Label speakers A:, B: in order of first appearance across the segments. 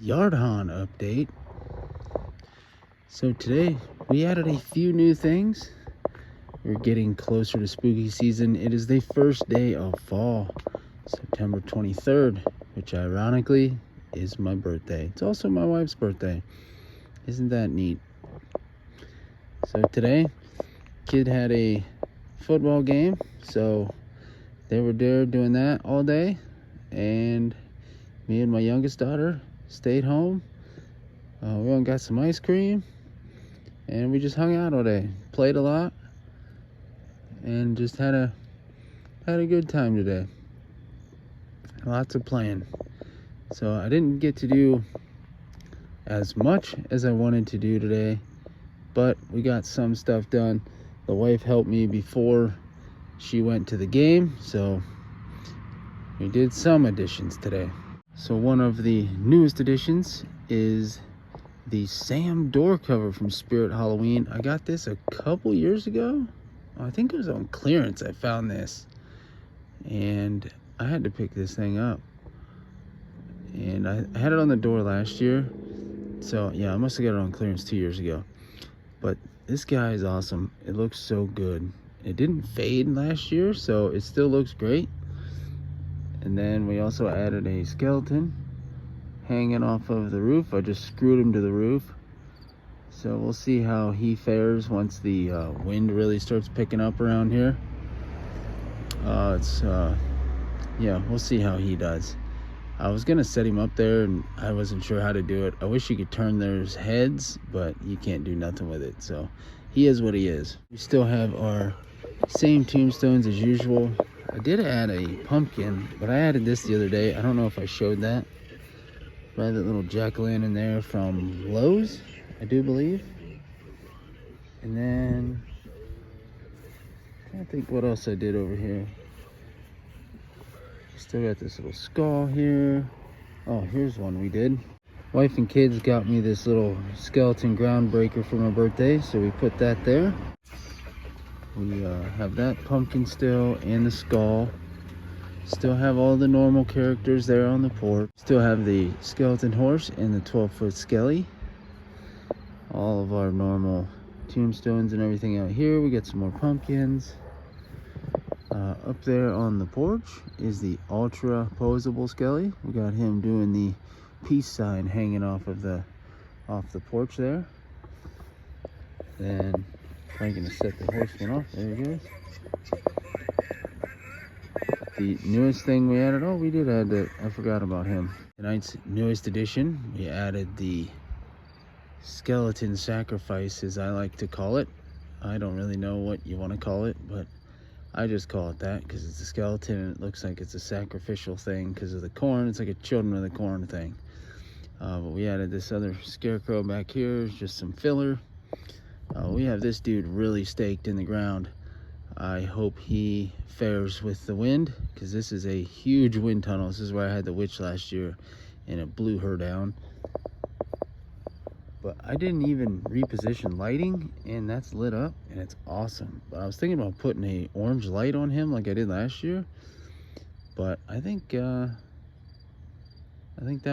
A: Yard Haunt update. So today we added a few new things. We're getting closer to spooky season. It is the first day of fall, September 23rd, which ironically is my birthday. It's also my wife's birthday. Isn't that neat? So today, kid had a football game, so they were there doing that all day, and me and my youngest daughter stayed home. We went and got some ice cream, and we just hung out all day, played a lot, and just had a good time today. Lots of playing. So I didn't get to do as much as I wanted to do today, but we got some stuff done. The wife helped me before she went to the game, so we did some additions today. So one of the newest additions is the Sam door cover from Spirit Halloween. I got this a couple years ago. I think it was on clearance. I found this, and I had to pick this thing up. And I had it on the door last year, so yeah, I must have got it on clearance 2 years ago. But this guy is awesome. It looks so good. It didn't fade last year, so it still looks great. And then we also added a skeleton hanging off of the roof. I just screwed him to the roof, so we'll see how he fares once the wind really starts picking up around here. Yeah, we'll see how he does. I was gonna set him up there, and I wasn't sure how to do it. I wish you could turn those heads, but you can't do nothing with it. So he is what he is. We still have our same tombstones as usual. I did add a pumpkin, but I added this the other day. I don't know if I showed that. By that little jack-o'-lantern there from Lowe's, I do believe. And then I can't think what else I did over here. Still got this little skull here. Oh, here's one we did. Wife and kids got me this little skeleton groundbreaker for my birthday, so we put that there. We have that pumpkin still, and the skull. Still have all the normal characters there on the porch. Still have the skeleton horse and the 12-foot skelly. All of our normal tombstones and everything out here. We got some more pumpkins. Up there on the porch is the ultra posable skelly. We got him doing the peace sign hanging off the porch there. Then I'm gonna set the horseman off. There he goes. The newest thing we added, we did add that. I forgot about him. Tonight's newest addition, we added the skeleton sacrifice, as I like to call it. I don't really know what you want to call it, but I just call it that because it's a skeleton and it looks like it's a sacrificial thing because of the corn. It's like a Children of the Corn thing. But we added this other scarecrow back here, just some filler. We have this dude really staked in the ground. I hope he fares with the wind, because this is a huge wind tunnel. This is where I had the witch last year, and it blew her down. But I didn't even reposition lighting, and that's lit up, and it's awesome. But I was thinking about putting a orange light on him like I did last year, but I think that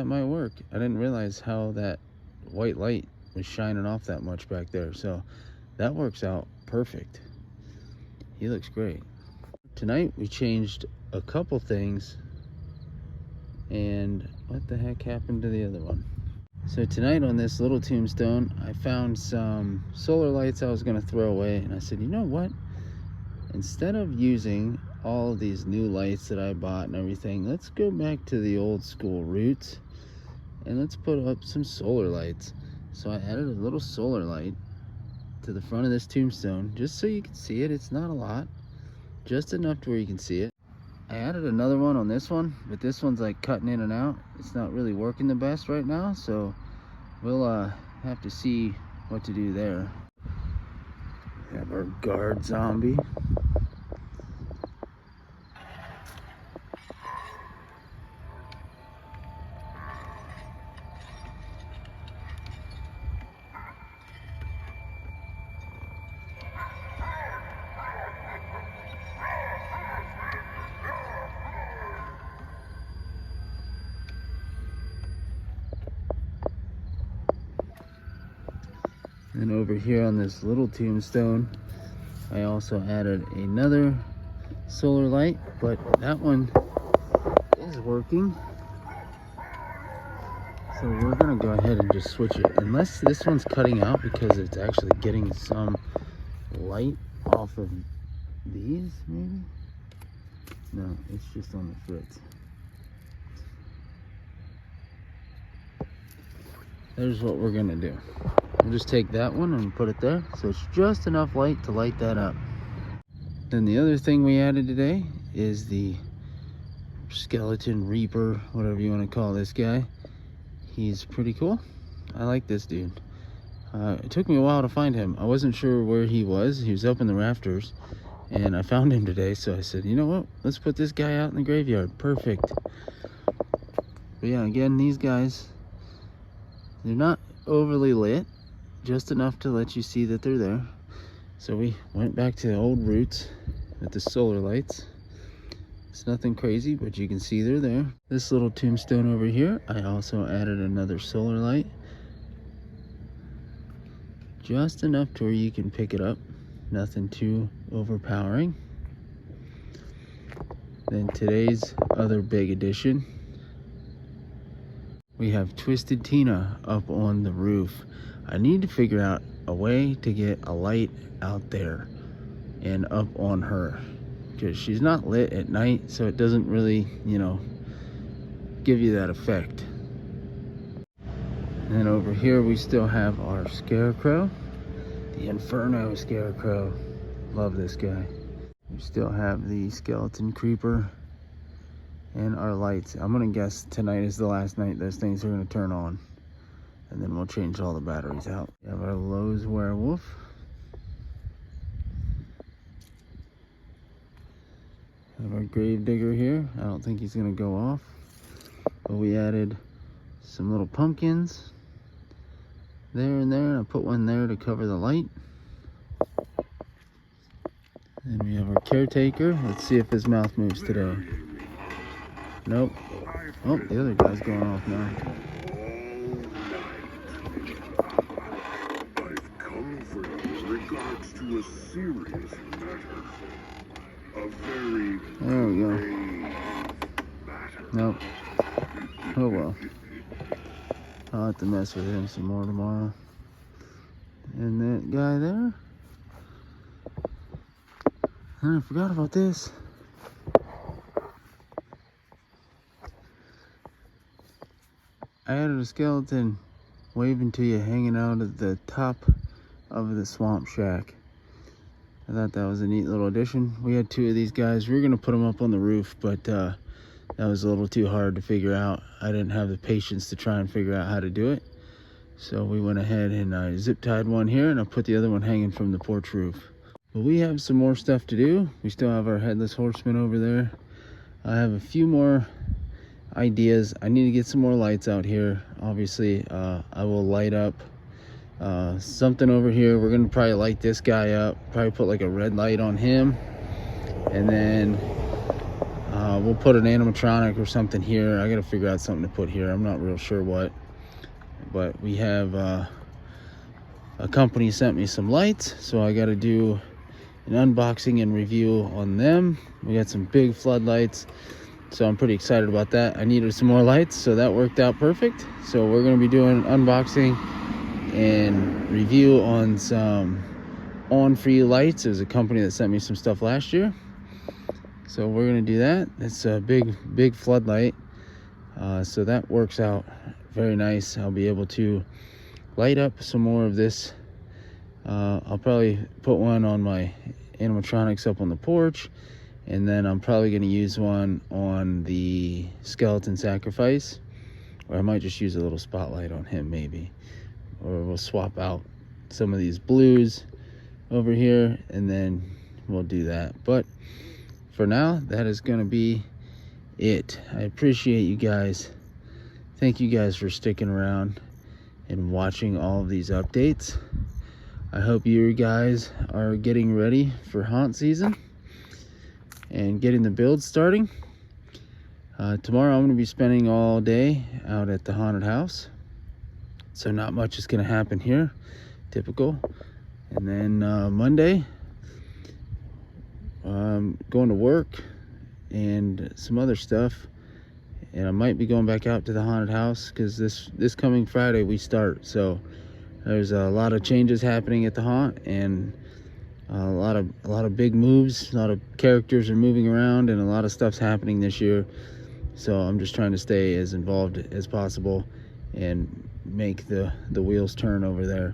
A: might work. I didn't realize how that white light was shining off that much back there, so that works out perfect. He looks great. Tonight we changed a couple things, and what the heck happened to the other one? So tonight on this little tombstone, I found some solar lights I was gonna throw away, and I said, you know what? Instead of using all of these new lights that I bought and everything, let's go back to the old school roots, and let's put up some solar lights. So I added a little solar light to the front of this tombstone, just so you can see it. It's not a lot, just enough to where you can see it. I added another one on this one, but this one's like cutting in and out. It's not really working the best right now, so we'll have to see what to do there. We have our guard zombie. And over here on this little tombstone, I also added another solar light, but that one is working. So we're gonna go ahead and just switch it. Unless this one's cutting out because it's actually getting some light off of these, maybe? No, it's just on the fritz. There's what we're gonna do. We'll just take that one and put it there, so it's just enough light to light that up. Then the other thing we added today is the skeleton reaper, whatever you want to call this guy. He's pretty cool. I like this dude. It took me a while to find him. I wasn't sure where he was. He was up in the rafters, and I found him today, so I said, you know what, let's put this guy out in the graveyard. Perfect. But yeah, again, these guys, they're not overly lit, just enough to let you see that they're there. So we went back to the old roots with the solar lights. It's nothing crazy, but you can see they're there. This little tombstone over here, I also added another solar light. Just enough to where you can pick it up. Nothing too overpowering. Then today's other big addition, we have Twisted Tina up on the roof. I need to figure out a way to get a light out there and up on her, because she's not lit at night, so it doesn't really, you know, give you that effect. And then over here we still have our scarecrow, the Inferno Scarecrow. Love this guy. We still have the skeleton creeper and our lights. I'm gonna guess tonight is the last night those things are gonna turn on, and then we'll change all the batteries out. We have our Lowe's werewolf. We have our grave digger here. I don't think he's gonna go off, but we added some little pumpkins there and there, and I put one there to cover the light. And we have our caretaker. Let's see if his mouth moves today. Nope. Oh, the other guy's going off now.
B: I've come for you in regards to a serious matter. A very
A: There we go.
B: matter.
A: Nope. Oh well. I'll have to mess with him some more tomorrow. And that guy there. I forgot about this. I added a skeleton waving to you hanging out at the top of the swamp shack. I thought that was a neat little addition. We had two of these guys. We were gonna put them up on the roof, but that was a little too hard to figure out. I didn't have the patience to try and figure out how to do it. So we went ahead and I zip tied one here, and I put the other one hanging from the porch roof. But we have some more stuff to do. We still have our headless horseman over there. I have a few more ideas. I need to get some more lights out here. Obviously, I will light up something over here. We're gonna probably light this guy up, probably put like a red light on him, and then we'll put an animatronic or something here. I gotta figure out something to put here. I'm not real sure what, but we have a company sent me some lights, so I gotta do an unboxing and review on them. We got some big floodlights, so I'm pretty excited about that. I needed some more lights, so that worked out perfect. So we're gonna be doing unboxing and review on some On For You lights. It was a company that sent me some stuff last year, so we're gonna do that. It's a big floodlight, so that works out very nice. I'll be able to light up some more of this. I'll probably put one on my animatronics up on the porch, and then I'm probably going to use one on the skeleton sacrifice, or I might just use a little spotlight on him maybe, or we'll swap out some of these blues over here and then we'll do that. But for now, that is going to be it. I appreciate you guys. Thank you guys for sticking around and watching all of these updates. I hope you guys are getting ready for haunt season and getting the build starting. Tomorrow I'm going to be spending all day out at the haunted house, so not much is going to happen here typical. And then Monday, going to work and some other stuff, and I might be going back out to the haunted house because this coming Friday we start. So there's a lot of changes happening at the haunt, and a lot of big moves. A lot of characters are moving around, and a lot of stuff's happening this year. So I'm just trying to stay as involved as possible and make the wheels turn over there.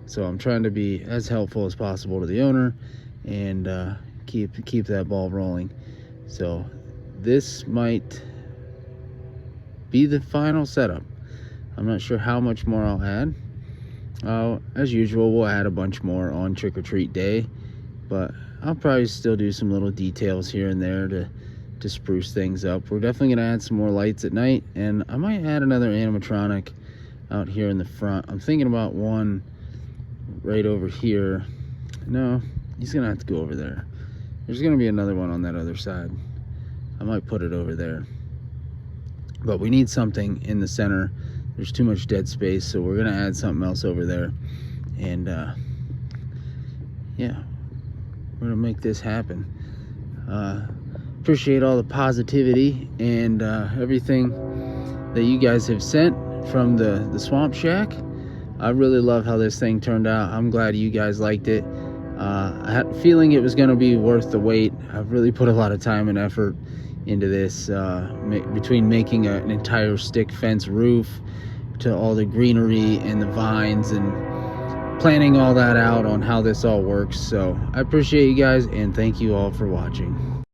A: So I'm trying to be as helpful as possible to the owner and keep that ball rolling. So this might be the final setup. I'm not sure how much more I'll add. As usual, we'll add a bunch more on Trick or Treat Day, but I'll probably still do some little details here and there to spruce things up. We're definitely gonna add some more lights at night, and I might add another animatronic out here in the front. I'm thinking about one right over here. No, he's gonna have to go over there. There's gonna be another one on that other side. I might put it over there, but we need something in the center. There's too much dead space, so we're gonna add something else over there, and yeah, we're gonna make this happen. Appreciate all the positivity and everything that you guys have sent from the Swamp Shack. I really love how this thing turned out. I'm glad you guys liked it. I had a feeling it was gonna be worth the wait. I've really put a lot of time and effort into this, between making an entire stick fence roof to all the greenery and the vines and planning all that out on how this all works. So I appreciate you guys, and thank you all for watching.